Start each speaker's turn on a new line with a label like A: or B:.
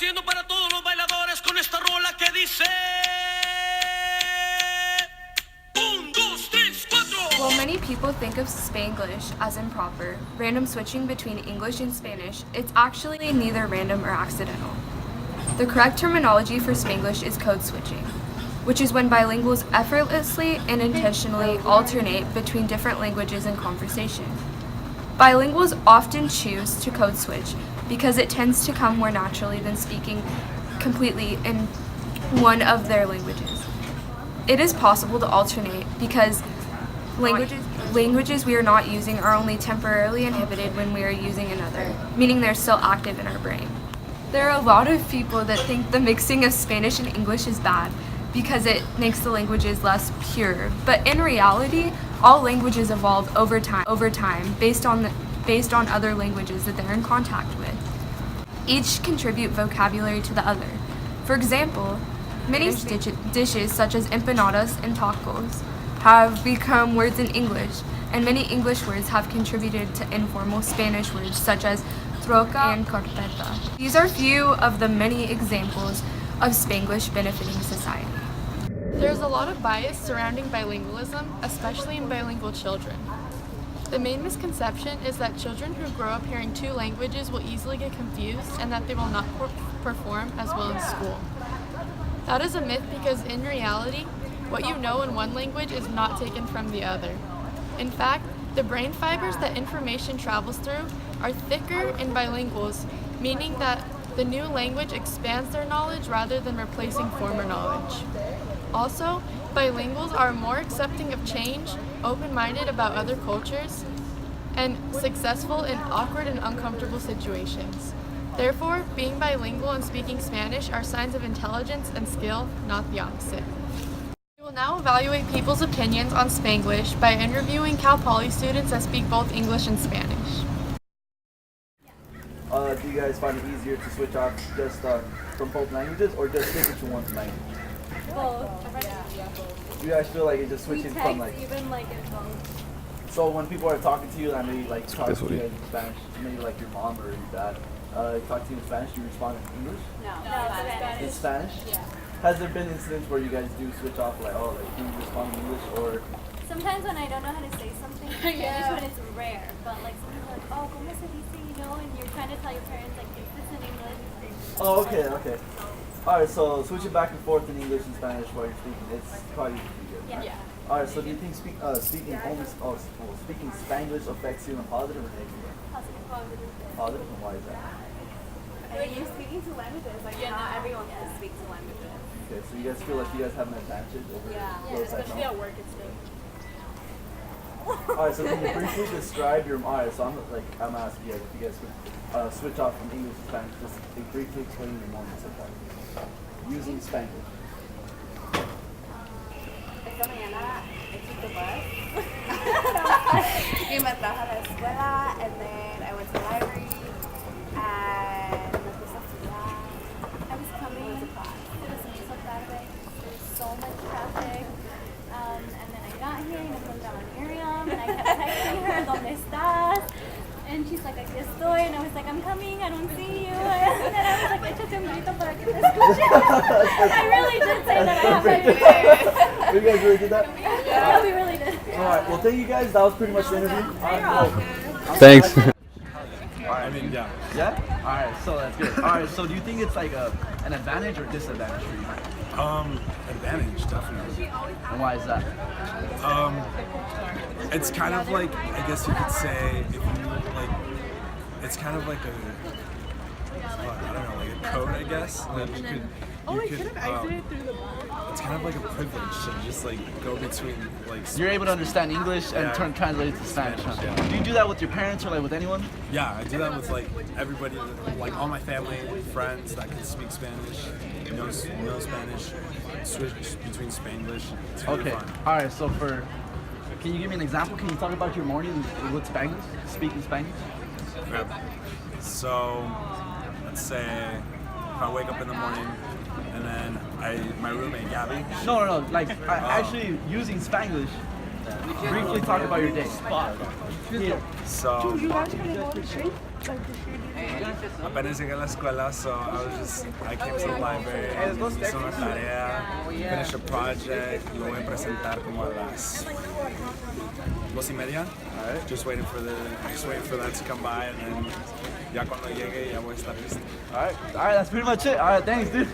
A: haciendo para todos los bailadores con esta rola que dice... Un, dos, tres, cuatro.
B: While many people think of Spanglish as improper, random switching between English and Spanish, it's actually neither random or accidental. The correct terminology for Spanglish is code switching, which is when bilinguals effortlessly and intentionally alternate between different languages in conversation. Bilinguals often choose to code switch because it tends to come more naturally than speaking completely in one of their languages. It is possible to alternate because languages we are not using are only temporarily inhibited when we are using another, meaning they're still active in our brain. There are a lot of people that think the mixing of Spanish and English is bad because it makes the languages less pure, but in reality, all languages evolve over time based on other languages that they're in contact with. Each contribute vocabulary to the other. For example, many dishes such as empanadas and tacos have become words in English, and many English words have contributed to informal Spanish words such as troca and carpeta. These are few of the many examples of Spanglish benefiting society.
C: There's a lot of bias surrounding bilingualism, especially in bilingual children. The main misconception is that children who grow up hearing two languages will easily get confused and that they will not perform as well in school. That is a myth because in reality, what you know in one language is not taken from the other. In fact, the brain fibers that information travels through are thicker in bilinguals, meaning that the new language expands their knowledge rather than replacing former knowledge. Also, bilinguals are more accepting of change, open-minded about other cultures, and successful in awkward and uncomfortable situations. Therefore, being bilingual and speaking Spanish are signs of intelligence and skill, not the opposite. We will now evaluate people's opinions on Spanglish by interviewing Cal Poly students that speak both English and Spanish.
D: Do you guys find it easier to switch off just from both languages or just stick to one language?
E: Both.
D: You guys feel like it just switching from like...
E: even like in both.
D: So when people are talking to you and they like talk to you in Spanish, maybe like your mom or your dad, talk to you in Spanish, do you respond in English?
E: No, Spanish.
D: In Spanish?
E: Yeah.
D: Has there been incidents where you guys do switch off like, oh, like do you respond in English or...
E: Sometimes when I don't know how to say something in Spanish, when it's rare, but like sometimes like, oh, ¿cómo se dice? You know, and you're trying to tell your parents like, is this in English?
D: Oh, okay. Alright, so switching back and forth in English and Spanish while you're speaking, it's probably pretty good.
E: Yeah.
D: Alright, so do you think speaking Spanglish affects you in a positive or negative way?
E: Positive.
D: Positive, and why is that?
E: When you're speaking two languages, like not everyone can speak two languages.
D: Okay, so you guys feel like you guys have an advantage over those that
E: especially
D: don't?
E: at work, it's good.
D: Alright, so can you briefly describe your... Alright, so I'm asking you guys if you guys could switch off from English to Spanish, just briefly explain your morning sometimes using Spanglish.
E: Esta mañana I took the bus y me trajo a la escuela, and then I went to the library and me puse a estudiar. I was coming, it was so tarde, there was so much traffic, and then I got here and I encontraba a Miriam and I kept texting her, ¿dónde estás? And she's like, aquí estoy, and I was like, I'm coming, I don't see you. And then I was like, échate un grito para que te escuche. I really did say that I have my ear.
D: You guys really did that?
E: Yeah, we really did.
D: Alright, well thank you guys, that was pretty much the interview.
F: Thanks.
G: I mean, yeah.
D: Yeah? Alright, so that's good. Alright, so do you think it's like an advantage or disadvantage for you?
G: Advantage, definitely.
D: And why is that?
G: It's kind of like, I guess you could say, if you like, it's kind of like I don't know, like a code, I guess. That you could it's kind of like a privilege to just like go between like...
D: You're able to understand English and translate it to Spanish, huh?
G: Yeah.
D: Do you do that with your parents or like with anyone?
G: Yeah, I do that with like everybody, like all my family, friends that can speak Spanish, know Spanish, switch between Spanglish. It's really
D: Okay,
G: fun.
D: alright, so can you give me an example? Can you talk about your morning with Spanglish, speaking Spanish?
G: Yep. So, let's say if I wake up in the morning and then my roommate Gabby.
D: No, like actually using Spanglish. Briefly talk about your day. Here.
G: So, apenas llegué a la escuela, so I came to the library, hice una tarea, finished a project, lo voy a presentar como a las 2:30.
D: Alright.
G: Just waiting for that to come by, and then ya cuando llegue ya voy a estar listo.
D: Alright, that's pretty much it. Alright, thanks, dude.